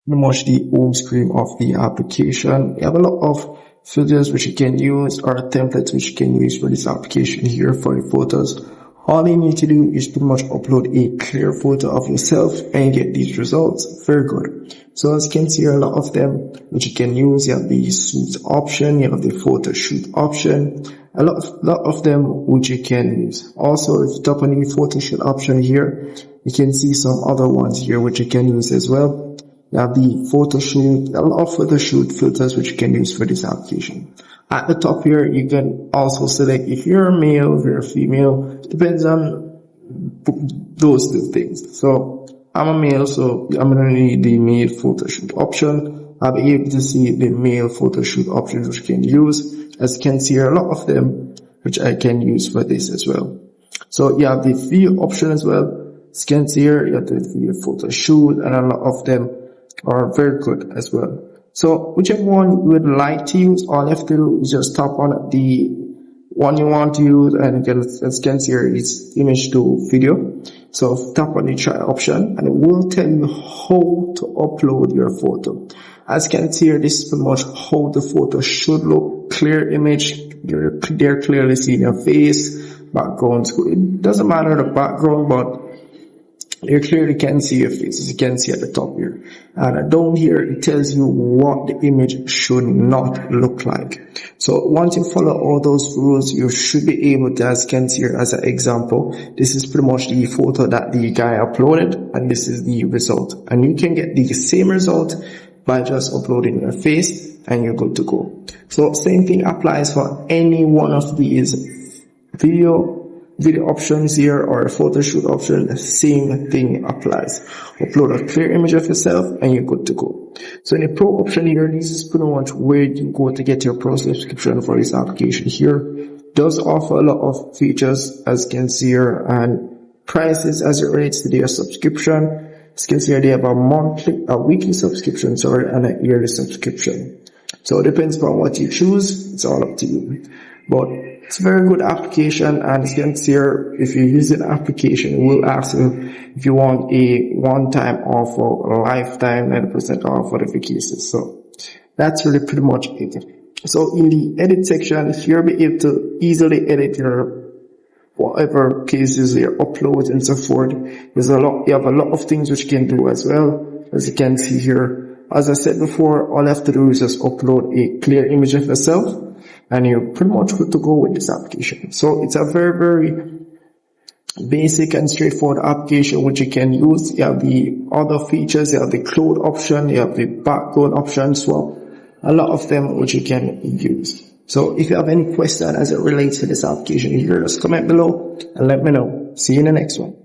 pretty much the home screen of the application. You have a lot of filters which you can use, or templates which you can use for this application here for the photos. All you need to do is pretty much upload a clear photo of yourself and get these results. Very good. So as you can see here, a lot of them which you can use. You have the suit option, you have the photo shoot option, a lot of them which you can use. Also, if you tap on the photo shoot option here, you can see some other ones here which you can use as well. You have the photo shoot, a lot of photo shoot filters which you can use for this application. At the top here, you can also select if you're a male, if you're a female, depends on those two things. So I'm a male, so I'm going to need the male photo shoot option. I'll be able to see the male photo shoot options which you can use. As you can see here, a lot of them which I can use for this as well. So you have the video option as well. As you can see here, you have the video photo shoot, and a lot of them are very good as well. So whichever one you would like to use, all you have to do is just tap on the one you want to use, and again, as you can see here, it's image to video. So tap on the try option, and it will tell you how to upload your photo. As you can see here, this is pretty much how the photo should look. Clear image, they're clearly seeing your face, background. It doesn't matter the background, but you clearly can see your face, as you can see at the top here. And down here, it tells you what the image should not look like. So once you follow all those rules, you should be able to, as you can see here as an example, this is pretty much the photo that the guy uploaded, and this is the result. And you can get the same result by just uploading your face, and you're good to go. So same thing applies for any one of these video options here, or a photo shoot option. The same thing applies. Upload a clear image of yourself and you're good to go. So in the pro option here, this is pretty much where you go to get your pro subscription for this application here. Does offer a lot of features, as you can see here, and prices as it relates to their subscription. As you can see here, they have a weekly subscription, and a yearly subscription. So it depends on what you choose. It's all up to you. But it's a very good application, and as you can see here, if you use an application, it will ask you if you want a one-time offer or lifetime 90% off, whatever the case is. So that's really pretty much it. So in the edit section, if you're able to easily edit your whatever cases, your uploads and so forth, you have a lot of things which you can do as well. As you can see here, as I said before, all you have to do is just upload a clear image of yourself, and you're pretty much good to go with this application. So it's a very, very basic and straightforward application which you can use. You have the other features, you have the cloud option, you have the background option, so a lot of them which you can use. So if you have any question as it relates to this application here, just comment below and let me know. See you in the next one.